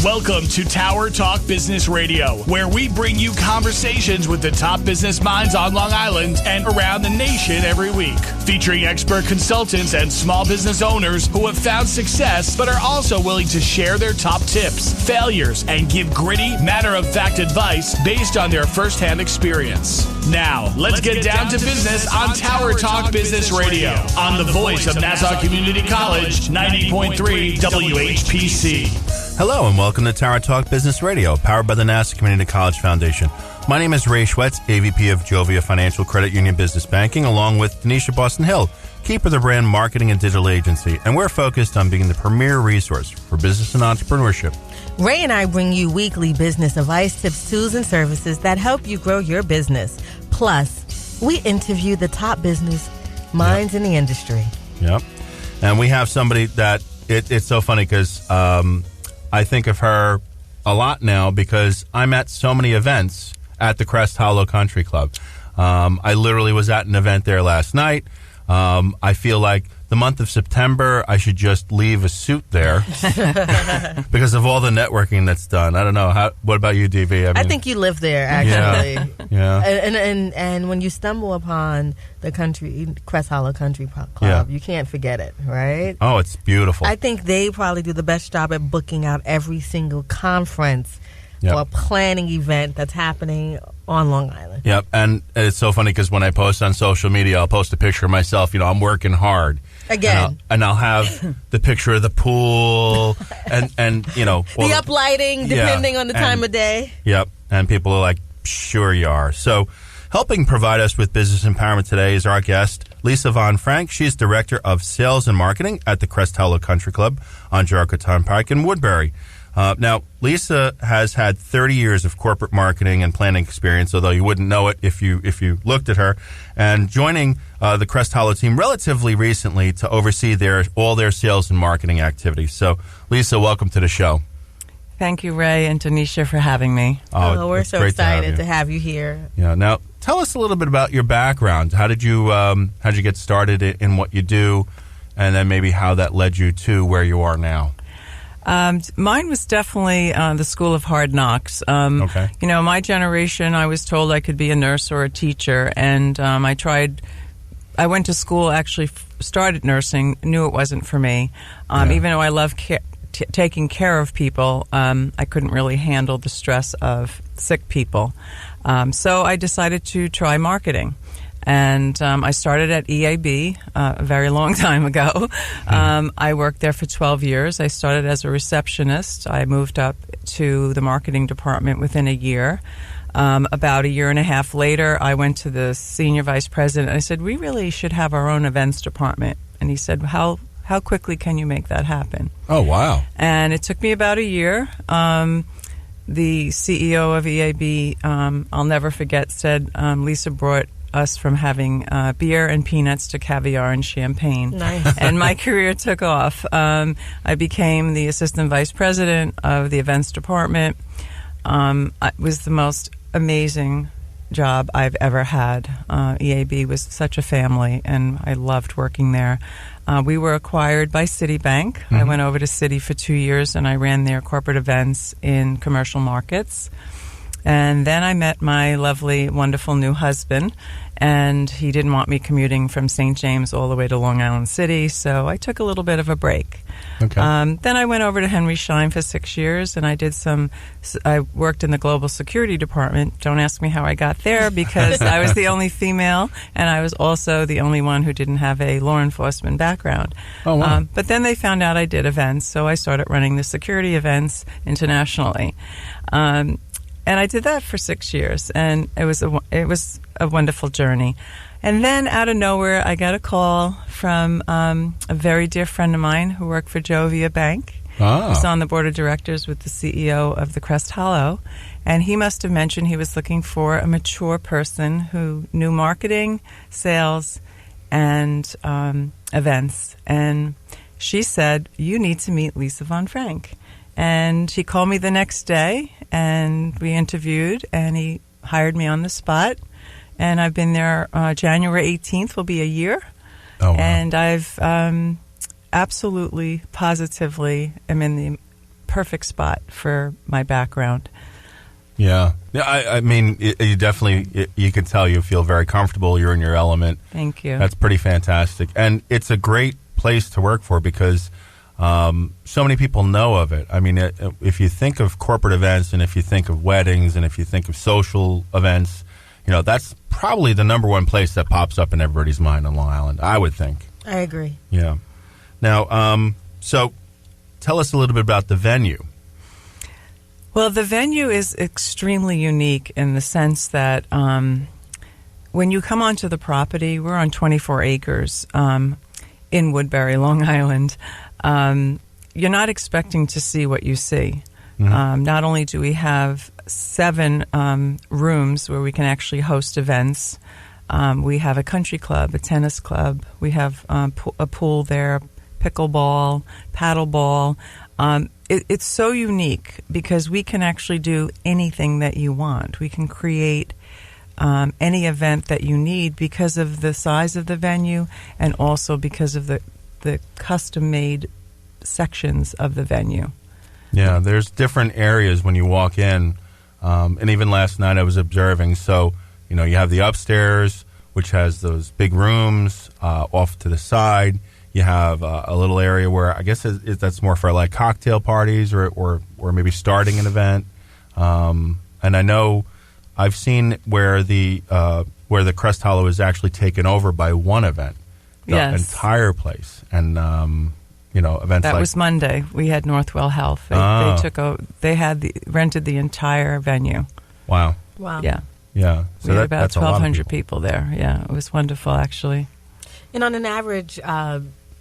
Welcome to Tower Talk Business Radio, where we bring you conversations with the top business minds on Long Island and around the nation every week. Featuring expert consultants and small business owners who have found success but are also willing to share their top tips, failures, and give gritty, matter-of-fact advice based on their firsthand experience. Now, let's get down to business on Tower Talk Business Radio on the voice of Nassau Community College, 90.3 WHPC. Hello and welcome to Tower Talk Business Radio, powered by the Nassau Community College Foundation. My name is Ray Schwetz, AVP of Jovia Financial Credit Union Business Banking, along with Donyshia Boston-Hill, keeper of the brand marketing and digital agency, and we're focused on being the premier resource for business and entrepreneurship. Ray and I bring you weekly business advice, tips, tools, and services that help you grow your business. Plus, we interview the top business minds in the industry. Yep. And we have somebody that, it's so funny because I think of her a lot now because I'm at so many events at the Crest Hollow Country Club. I literally was at an event there last night. I feel like the month of September, I should just leave a suit there because of all the networking that's done. I don't know. What about you, DV? I think you live there, actually. Yeah. And when you stumble upon the Crest Hollow Country Club, you can't forget it, right? Oh, it's beautiful. I think they probably do the best job at booking out every single conference or planning event that's happening on Long Island. Yep, and it's so funny because when I post on social media, I'll post a picture of myself. I'm working hard. Again. And I'll have the picture of the pool and the uplighting, depending on the time of day. Yep, and people are like, sure you are. So helping provide us with business empowerment today is our guest, Lisa Von Frank. She's Director of Sales and Marketing at the Crest Hollow Country Club on Jericho Turnpike in Woodbury. Now, Lisa has had 30 years of corporate marketing and planning experience, although you wouldn't know it if you looked at her, and joining the Crest Hollow team relatively recently to oversee all their sales and marketing activities. So, Lisa, welcome to the show. Thank you, Ray and Donyshia, for having me. We're so excited to have you here. Yeah. Now, tell us a little bit about your background. How did you get started in what you do, and then maybe how that led you to where you are now? Mine was definitely the school of hard knocks. Okay. My generation, I was told I could be a nurse or a teacher, and I went to school, actually started nursing, knew it wasn't for me. Even though I love taking care of people, I couldn't really handle the stress of sick people. So I decided to try marketing. And I started at EAB a very long time ago. I worked there for 12 years. I started as a receptionist. I moved up to the marketing department within a year. About a year and a half later, I went to the senior vice president. I said, we really should have our own events department. And he said, how quickly can you make that happen? Oh, wow. And it took me about a year. The CEO of EAB, I'll never forget, said, Lisa brought us from having beer and peanuts to caviar and champagne. Nice. And my career took off. I became the assistant vice president of the events department. It was the most amazing job I've ever had. EAB was such a family, and I loved working there. We were acquired by Citibank. Mm-hmm. I went over to Citi for 2 years, and I ran their corporate events in commercial markets. And then I met my lovely, wonderful new husband, and he didn't want me commuting from St. James all the way to Long Island City, so I took a little bit of a break. Okay. Then I went over to Henry Schein for 6 years, and I worked in the global security department. Don't ask me how I got there, because I was the only female, and I was also the only one who didn't have a law enforcement background. Oh, wow. But then they found out I did events, so I started running the security events internationally. And I did that for 6 years, and it was a wonderful journey. And then out of nowhere, I got a call from a very dear friend of mine who worked for Jovia Bank. Ah. He's on the board of directors with the CEO of the Crest Hollow, and he must have mentioned he was looking for a mature person who knew marketing, sales, and events. And she said, "You need to meet Lisa Von Frank." And he called me the next day, and we interviewed, and he hired me on the spot. And I've been there, January 18th will be a year. Oh, wow. And I've absolutely, positively am in the perfect spot for my background. Yeah. I mean, you definitely, you can tell you feel very comfortable. You're in your element. Thank you. That's pretty fantastic. And it's a great place to work for because so many people know of it. I mean, if you think of corporate events and if you think of weddings and if you think of social events, that's probably the number one place that pops up in everybody's mind on Long Island, I would think. I agree. Yeah. Now, so tell us a little bit about the venue. Well, the venue is extremely unique in the sense that when you come onto the property, we're on 24 acres in Woodbury, Long Island. You're not expecting to see what you see. Mm-hmm. Not only do we have 7 rooms where we can actually host events, we have a country club, a tennis club, we have a pool there, pickleball, paddleball. It's so unique because we can actually do anything that you want. We can create any event that you need because of the size of the venue and also because of the custom-made sections of the venue. Yeah, there's different areas when you walk in. And even last night I was observing. So, you have the upstairs, which has those big rooms off to the side. You have a little area where I guess that's more for like cocktail parties or maybe starting an event. And I know I've seen where the Crest Hollow is actually taken over by one event, the entire place, and events that like was Monday. We had Northwell Health. They rented the entire venue. Wow. Yeah. Yeah. So we had about 1,200 people there. Yeah, it was wonderful actually. And on an average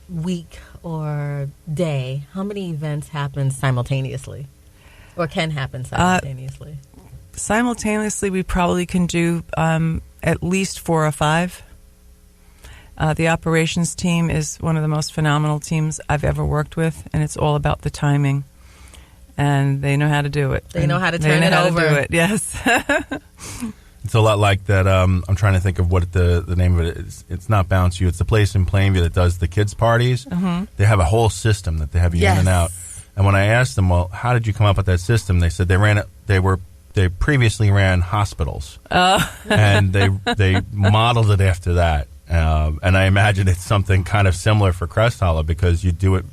week or day, how many events happen simultaneously or can happen simultaneously? Simultaneously, we probably can do at least 4 or 5. The operations team is one of the most phenomenal teams I've ever worked with, and it's all about the timing. And they know how to do it. They know how to turn it over. They know how to do it, yes. It's a lot like that. I'm trying to think of what the name of it is. It's not Bounce You. It's the place in Plainview that does the kids' parties. Mm-hmm. They have a whole system that they have you in and out. And when I asked them, well, how did you come up with that system? They said they previously ran hospitals. And they modeled it after that. And I imagine it's something kind of similar for Crest Hollow because you do it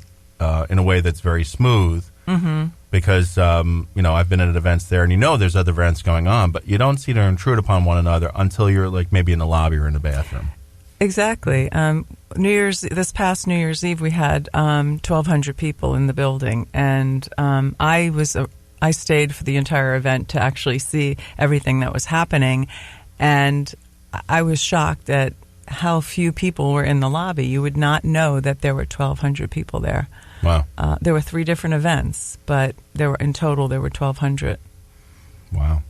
in a way that's very smooth. Mm-hmm. Because, I've been at events there, and there's other events going on, but you don't seem to intrude upon one another until you're, like, maybe in the lobby or in the bathroom. Exactly. This past New Year's Eve, we had 1,200 people in the building, and I stayed for the entire event to actually see everything that was happening, and I was shocked at how few people were in the lobby. You would not know that there were 1,200 people there. Wow. There were 3 different events, but in total there were 1,200. Wow.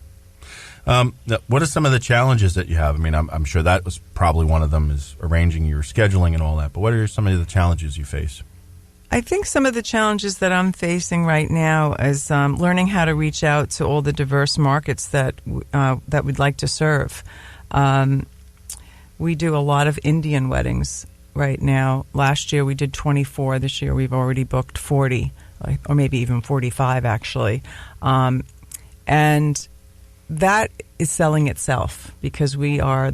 What are some of the challenges that you have? I mean, I'm sure that was probably one of them is arranging your scheduling and all that, but what are some of the challenges you face? I think some of the challenges that I'm facing right now is learning how to reach out to all the diverse markets that we'd like to serve. We do a lot of Indian weddings right now. Last year we did 24. This year we've already booked 40, or maybe even 45 actually. And that is selling itself because we are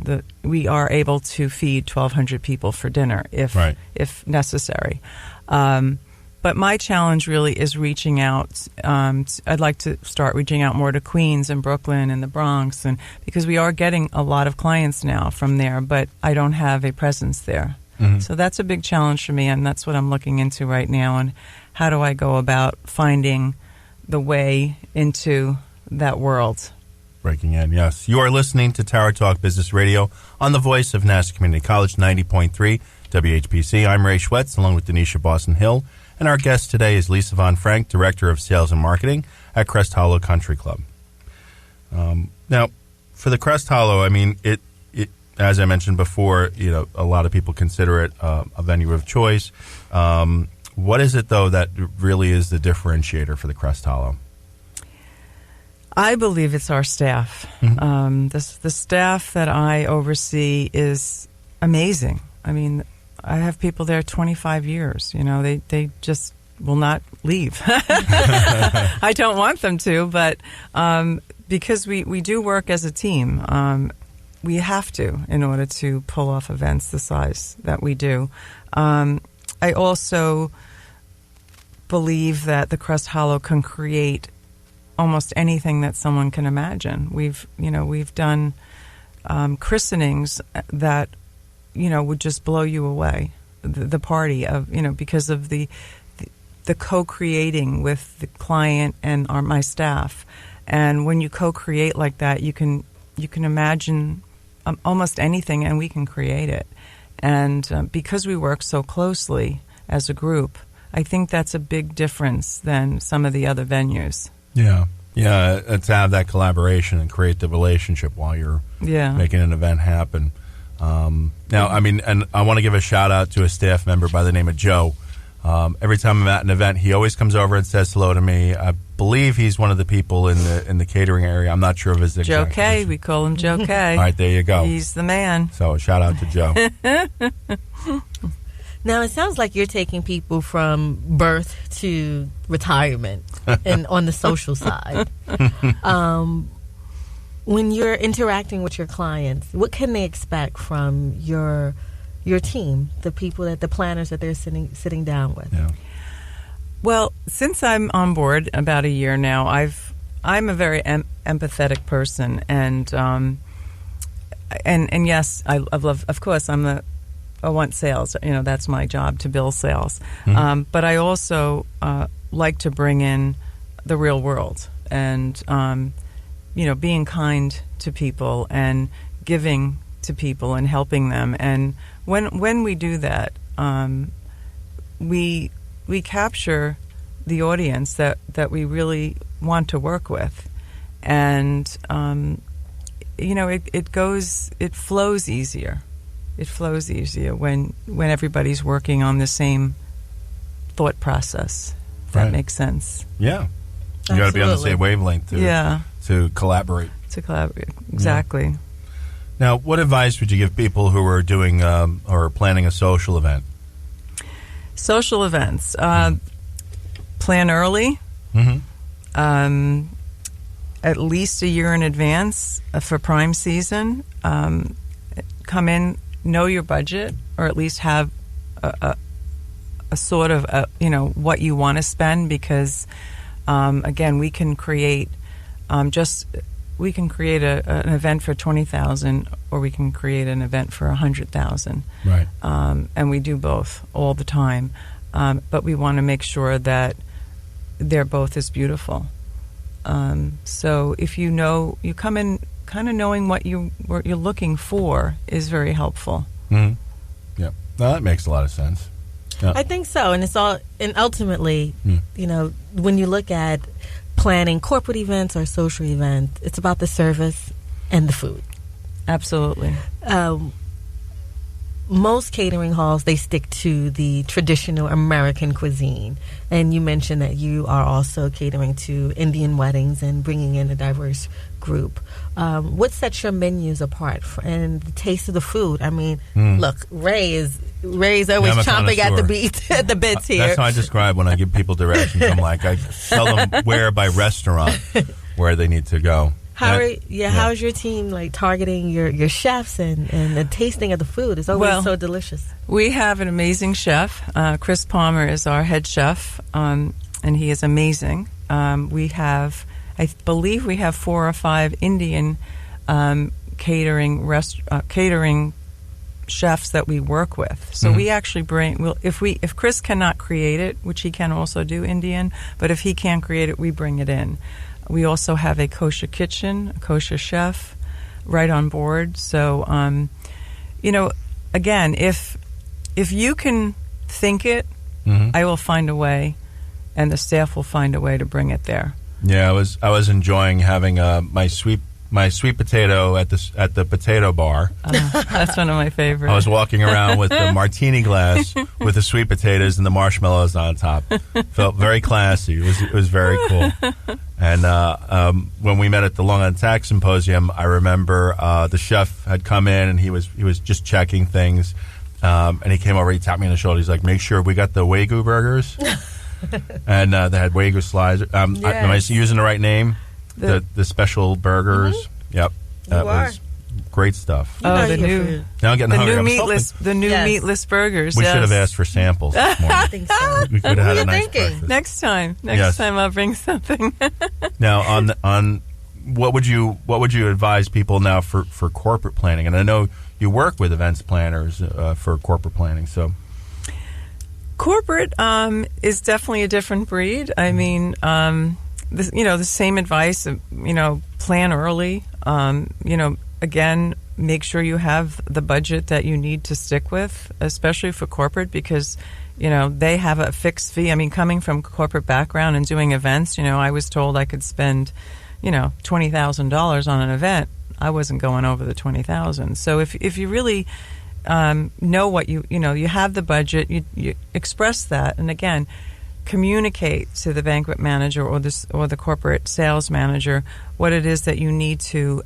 able to feed 1,200 people for dinner if necessary. But my challenge really is reaching out. I'd like to start reaching out more to Queens and Brooklyn and the Bronx, and because we are getting a lot of clients now from there, but I don't have a presence there. Mm-hmm. So that's a big challenge for me, and that's what I'm looking into right now. And how do I go about finding the way into that world? Breaking in, yes. You are listening to Tower Talk Business Radio on the voice of Nassau Community College, 90.3 WHPC. I'm Ray Schwetz, along with Donyshia Boston-Hill, and our guest today is Lisa Von Frank, Director of Sales and Marketing at Crest Hollow Country Club. Now, for the Crest Hollow, I mean, it as I mentioned before, a lot of people consider it a venue of choice. What is it, though, that really is the differentiator for the Crest Hollow? I believe it's our staff. Mm-hmm. The staff that I oversee is amazing. I mean, I have people there 25 years. They just will not leave. I don't want them to, but because we do work as a team, we have to in order to pull off events the size that we do. I also believe that the Crest Hollow can create almost anything that someone can imagine. We've done christenings that would just blow you away. The party of because of the co-creating with the client and my staff, and when you co-create like that, you can imagine almost anything, and we can create it. And because we work so closely as a group, I think that's a big difference than some of the other venues. Yeah, to have that collaboration and create the relationship while you're making an event happen. Now, I mean, and I want to give a shout out to a staff member by the name of Joe. Every time I'm at an event, he always comes over and says hello to me. I believe he's one of the people in the catering area. I'm not sure of his exact Joe K. We call him Joe K. All right, there you go. He's the man. So shout out to Joe. Now, it sounds like you're taking people from birth to retirement and on the social side. When you're interacting with your clients, what can they expect from your team, the people the planners that they're sitting down with? Yeah. Well, since I'm on board about a year now, I'm a very empathetic person, and yes, I love. Of course, I want sales. That's my job, to build sales. Mm-hmm. But I also like to bring in the real world and being kind to people and giving to people and helping them. And when we do that, we capture the audience that we really want to work with, and it flows easier. It flows easier when everybody's working on the same thought process. If that makes sense. Yeah, you got to be on the same wavelength to collaborate. Exactly. Yeah. Now, what advice would you give people who are doing or planning a social event? Social events. Plan early. Mm-hmm. At least a year in advance for prime season. Come in, know your budget, or at least have a sort of what you want to spend, because again, we can create an event for $20,000, or we can create an event for $100,000. Right. And we do both all the time. But we want to make sure that they're both as beautiful. So if you come in kind of knowing what you're looking for is very helpful. Mm-hmm. Yeah. No, that makes a lot of sense. Yeah. I think so, and ultimately, when you look at planning corporate events or social events, it's about the service and the food. Absolutely. Most catering halls, they stick to the traditional American cuisine. And you mentioned that you are also catering to Indian weddings and bringing in a diverse group. What sets your menus apart and the taste of the food? I mean, look, Ray's always chomping at the bits here. That's how I describe when I give people directions. I'm like, I tell them where by restaurant where they need to go. How's your team like targeting your chefs and the tasting of the food? It's always so delicious. We have an amazing chef. Chris Palmer is our head chef, and he is amazing. I believe we have 4 or 5 Indian catering chefs that we work with. So we actually bring. If Chris cannot create it, which he can also do Indian, but if he can't create it, we bring it in. We also have a kosher kitchen, a kosher chef, right on board. So, again, if you can think it, I will find a way, and the staff will find a way to bring it there. Yeah, I was enjoying having my sweet potato at the potato bar. That's one of my favorites. I was walking around with the martini glass with the sweet potatoes and the marshmallows on top. Felt very classy. It was very cool. And when we met at the Long Island Tax Symposium, I remember the chef had come in and he was just checking things. And he came over, he tapped me on the shoulder. He's like, "Make sure we got the Wagyu burgers." And they had Wagyu slides. Am I using the right name? The special burgers. Mm-hmm. Yep. That was great stuff. Oh, the new. Now I'm getting hungry. The new meatless burgers. We should have asked for samples this morning. I think so. We could have had a nice breakfast. Next time I'll bring something. Now, on what would you advise people now for corporate planning? And I know you work with events planners for corporate planning. So, corporate is definitely a different breed. I mean, the same advice. Plan early. Again, make sure you have the budget that you need to stick with, especially for corporate, because they have a fixed fee. I mean, coming from corporate background and doing events, I was told I could spend, $20,000 on an event. I wasn't going over the $20,000. So if you really know what you have the budget, you express that, and again, communicate to the banquet manager or the corporate sales manager what it is that you need to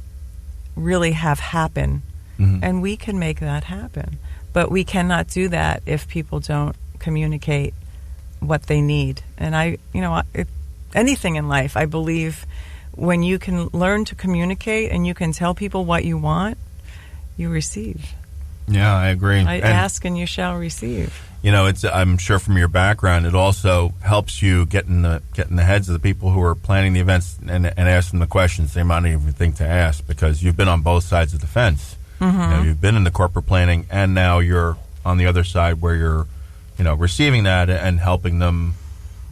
really have happen, and we can make that happen. But we cannot do that if people don't communicate what they need. And anything in life, I believe, when you can learn to communicate and you can tell people what you want, you receive. Yeah, I agree. Ask and you shall receive. I'm sure from your background, it also helps you get in the heads of the people who are planning the events and ask them the questions they might not even think to ask, because you've been on both sides of the fence. Mm-hmm. You've been in the corporate planning, and now you're on the other side where you're, receiving that and helping them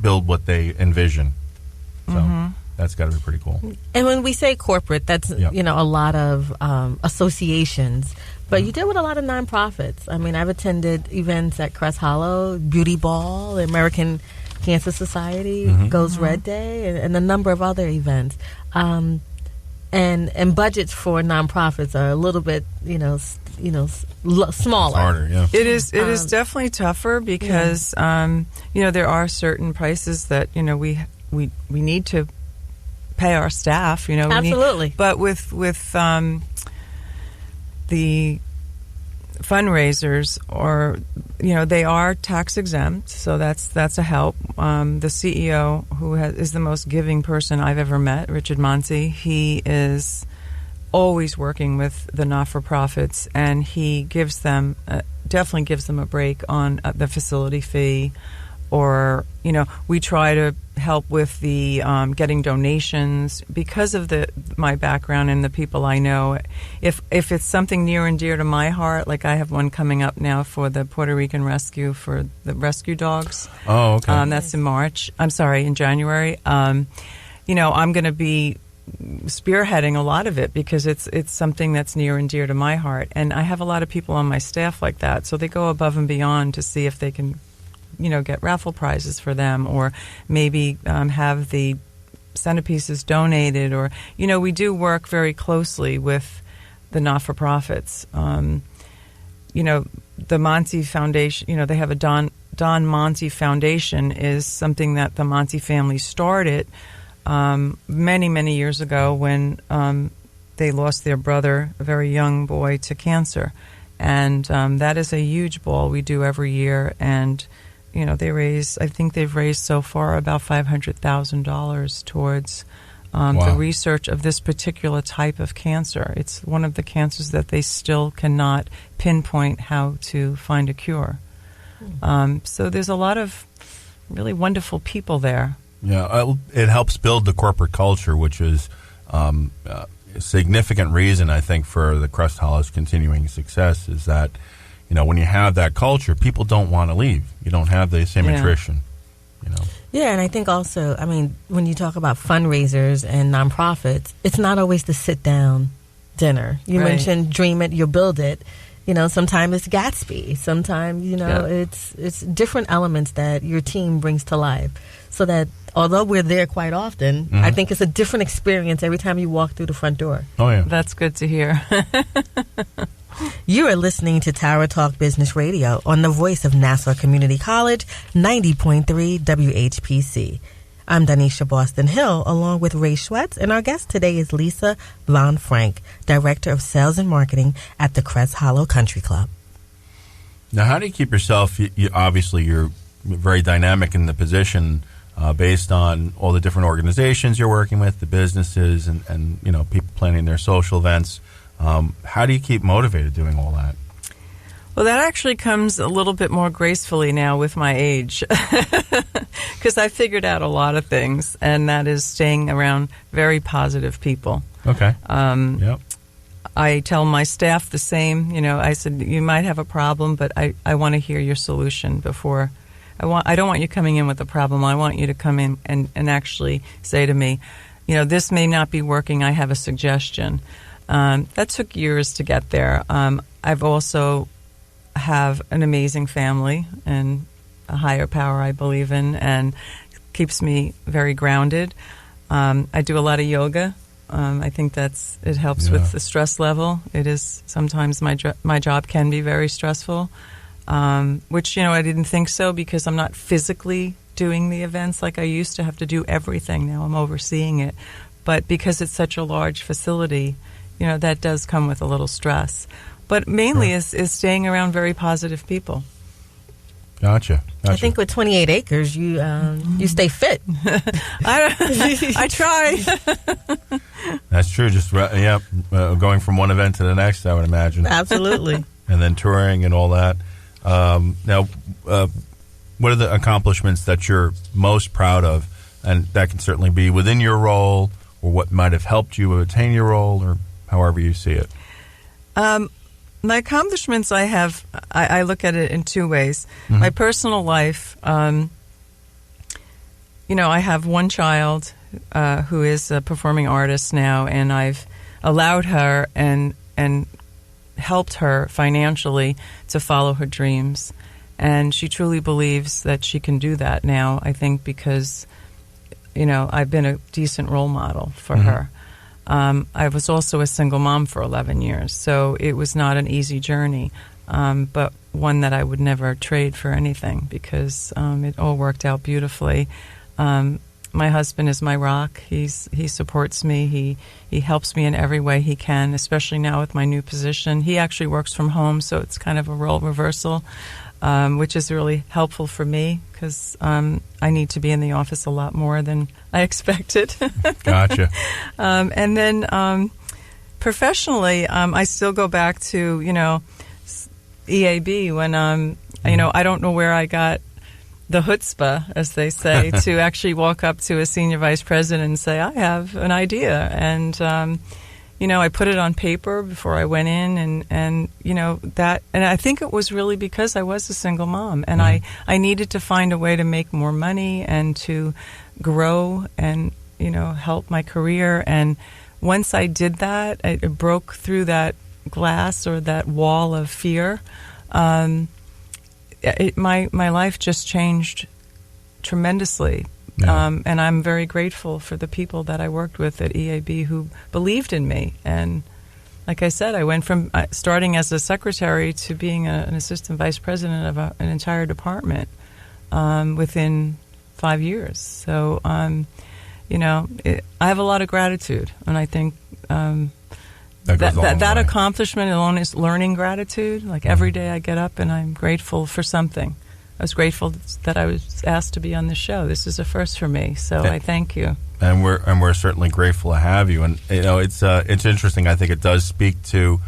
build what they envision. So that's got to be pretty cool. And when we say corporate, that's a lot of associations. But you deal with a lot of nonprofits. I mean, I've attended events at Crest Hollow, Beauty Ball, American Cancer Society, Goes Red Day, and a number of other events. And budgets for nonprofits are a little bit, smaller. Harder, yeah. It is definitely tougher because there are certain prices that we need to pay our staff. Absolutely. But with the fundraisers, or they are tax exempt, so that's a help. The CEO, who is the most giving person I've ever met, Richard Monty, he is always working with the not-for-profits, and he definitely gives them a break on the facility fee. Or, we try to help with the getting donations because of my background and the people I know. If it's something near and dear to my heart, like I have one coming up now for the Puerto Rican rescue for the rescue dogs. Oh, okay. That's in January. I'm going to be spearheading a lot of it because it's something that's near and dear to my heart. And I have a lot of people on my staff like that, so they go above and beyond to see if they can get raffle prizes for them, or maybe have the centerpieces donated, or we do work very closely with the not-for-profits. The Monty Foundation, they have a Don Monty Foundation, is something that the Monty family started many, many years ago when they lost their brother, a very young boy, to cancer. And that is a huge ball we do every year, and I think they've raised so far about $500,000 towards the research of this particular type of cancer. It's one of the cancers that they still cannot pinpoint how to find a cure. So there's a lot of really wonderful people there. Yeah, it helps build the corporate culture, which is a significant reason, I think, for the Crest Hollow's continuing success, is that when you have that culture, people don't want to leave. You don't have the same attrition, Yeah, and I think also, when you talk about fundraisers and nonprofits, it's not always the sit-down dinner. You mentioned Dream It, You'll Build It. Sometimes it's Gatsby. Sometimes, it's different elements that your team brings to life. So that although we're there quite often, I think it's a different experience every time you walk through the front door. Oh, yeah. That's good to hear. You are listening to Tower Talk Business Radio on the voice of Nassau Community College, 90.3 WHPC. I'm Donyshia Boston-Hill, along with Ray Schwetz, and our guest today is Lisa Von Frank, Director of Sales and Marketing at the Crest Hollow Country Club. Now, how do you keep yourself, obviously you're very dynamic in the position based on all the different organizations you're working with, the businesses, and people planning their social events. How do you keep motivated doing all that? Well, that actually comes a little bit more gracefully now with my age, because I figured out a lot of things, and that is staying around very positive people. Okay. Yep. I tell my staff the same. I said, you might have a problem, but I want to hear your solution before. I don't want you coming in with a problem. I want you to come in and actually say to me, this may not be working. I have a suggestion. That took years to get there. I've also have an amazing family and a higher power I believe in, and keeps me very grounded. I do a lot of yoga. I think it helps with the stress level. It is sometimes my job can be very stressful, which I didn't think so, because I'm not physically doing the events like I used to have to do everything. Now I'm overseeing it, but because it's such a large facility, that does come with a little stress. But mainly is staying around very positive people. Gotcha. I think with 28 acres, you stay fit. I try. That's true. Just going from one event to the next, I would imagine. Absolutely. And then touring and all that. Now, what are the accomplishments that you're most proud of? And that can certainly be within your role, or what might have helped you attain your role, or however you see it. My accomplishments, I look at it in two ways. Mm-hmm. My personal life, I have one child who is a performing artist now, and I've allowed her and helped her financially to follow her dreams. And she truly believes that she can do that now, I think, because, I've been a decent role model for mm-hmm. her. I was also a single mom for 11 years, so it was not an easy journey, but one that I would never trade for anything, because it all worked out beautifully. My husband is my rock. He supports me. He helps me in every way he can, especially now with my new position. He actually works from home, so it's kind of a role reversal, which is really helpful for me, because I need to be in the office a lot more than I expected. Gotcha. And then professionally, I still go back to, EAB when, I don't know where I got the chutzpah, as they say, to actually walk up to a senior vice president and say, I have an idea. And, I put it on paper before I went in, and that, and I think it was really because I was a single mom, and mm-hmm. I needed to find a way to make more money and to grow and, help my career. And once I did that, I broke through that glass or that wall of fear. My life just changed tremendously. Yeah. And I'm very grateful for the people that I worked with at EAB who believed in me. And like I said, I went from starting as a secretary to being an assistant vice president of an entire department within 5 years. So, I have a lot of gratitude. And I think that accomplishment alone is learning gratitude. Like every day I get up and I'm grateful for something. I was grateful that I was asked to be on the show. This is a first for me, so I thank you. And we're certainly grateful to have you. And it's interesting. I think it does speak to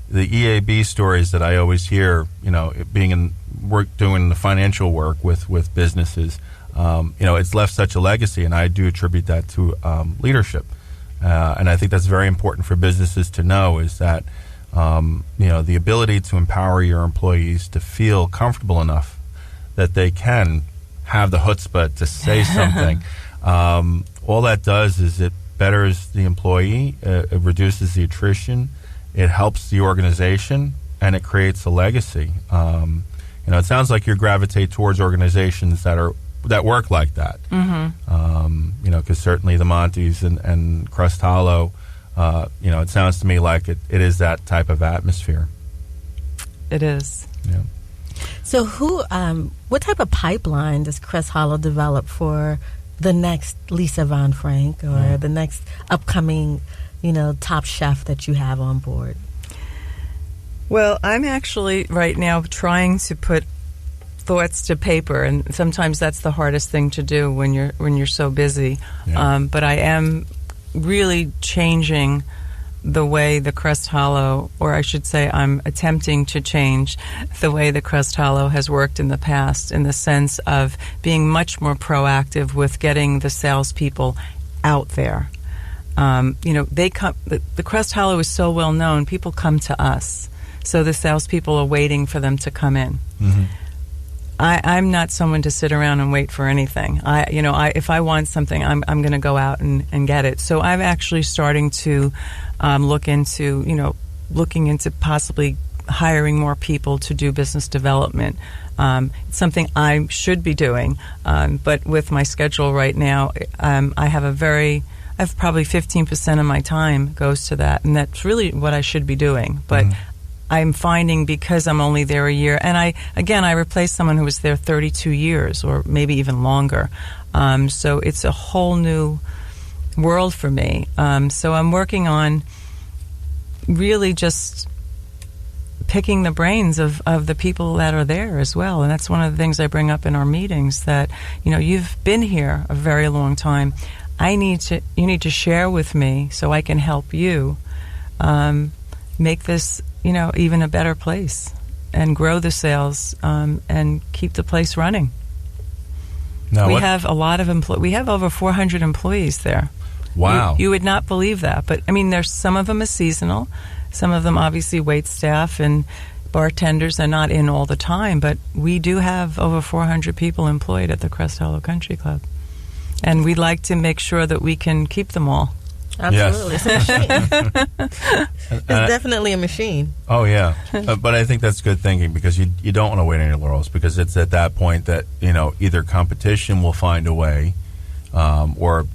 the EAB stories that I always hear. Being in work, doing the financial work with businesses. It's left such a legacy, and I do attribute that to leadership. And I think that's very important for businesses to know, is that the ability to empower your employees to feel comfortable enough that they can have the chutzpah to say something. All that does is it betters the employee, it reduces the attrition, it helps the organization, and it creates a legacy. It sounds like you gravitate towards organizations that work like that. Mm-hmm. Because certainly the Montes and Crest Hollow, it sounds to me like it is that type of atmosphere. It is. Yeah. So what type of pipeline does Crest Hollow develop for the next Lisa Von Frank or the next upcoming, top chef that you have on board? Well, I'm actually right now trying to put thoughts to paper, and sometimes that's the hardest thing to do when you're so busy. Yeah. But I am really changing the way the Crest Hollow, or I should say I'm attempting to change the way the Crest Hollow has worked in the past, in the sense of being much more proactive with getting the salespeople out there. They come. The Crest Hollow is so well known. People come to us, so the salespeople are waiting for them to come in. Mm-hmm. I'm not someone to sit around and wait for anything. If I want something, I'm going to go out and get it. So I'm actually starting to looking into possibly hiring more people to do business development. It's something I should be doing, but with my schedule right now, I have probably 15% of my time goes to that, and that's really what I should be doing. But I'm finding, because I'm only there a year, and I replaced someone who was there 32 years or maybe even longer. So it's a whole new world for me. So I'm working on really just picking the brains of the people that are there as well. And that's one of the things I bring up in our meetings, that, you've been here a very long time. You need to share with me so I can help you make this, even a better place, and grow the sales and keep the place running. Now, we have a lot of we have over 400 employees there. Wow. You would not believe that. But, there's some of them are seasonal. Some of them, obviously, wait staff and bartenders are not in all the time. But we do have over 400 people employed at the Crest Hollow Country Club. And we'd like to make sure that we can keep them all. Absolutely. Yes. It's a machine. It's definitely a machine. Oh, yeah. But I think that's good thinking, because you don't want to wait on your laurels, because it's at that point that, either competition will find a way or,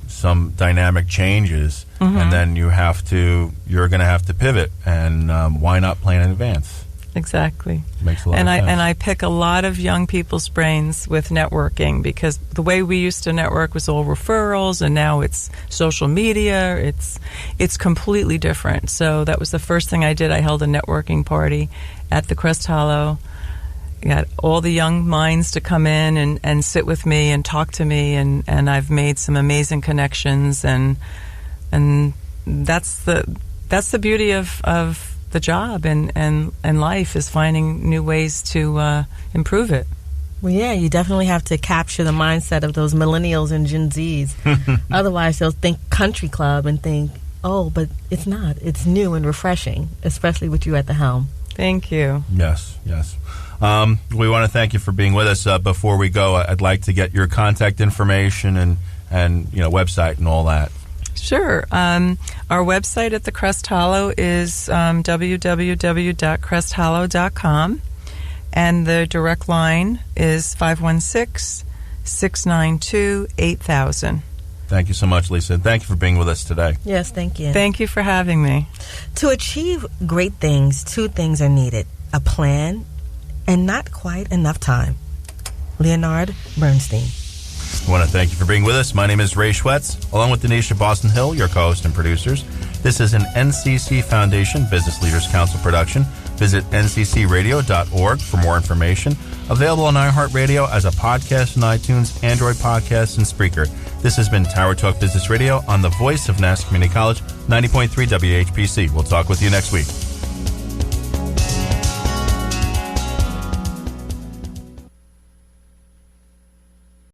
some dynamic changes, and then you're going to have to pivot. And why not plan in advance? Exactly. Makes a lot of sense. And I pick a lot of young people's brains with networking, because the way we used to network was all referrals, and now it's social media. It's completely different. So that was the first thing I did. I held a networking party at the Crest Hollow. Got all the young minds to come in and sit with me and talk to me, and I've made some amazing connections, and that's the beauty of the job and life, is finding new ways to improve it. Well, yeah, you definitely have to capture the mindset of those millennials and Gen Zs. Otherwise, they'll think country club and think, oh, but it's not. It's new and refreshing, especially with you at the helm. Thank you. Yes. We want to thank you for being with us. Before we go, I'd like to get your contact information and website and all that. Sure. Our website at the Crest Hollow is www.cresthollow.com, and the direct line is 516-692-8000. Thank you so much, Lisa. And thank you for being with us today. Yes, thank you. Thank you for having me. To achieve great things, two things are needed: a plan and not quite enough time. Leonard Bernstein. I want to thank you for being with us. My name is Ray Schwetz, along with Donyshia Boston-Hill, your co-host and producers. This is an NCC Foundation Business Leaders Council production. Visit nccradio.org for more information. Available on iHeartRadio as a podcast on iTunes, Android Podcasts, and Spreaker. This has been Tower Talk Business Radio on the voice of Nassau Community College, 90.3 WHPC. We'll talk with you next week.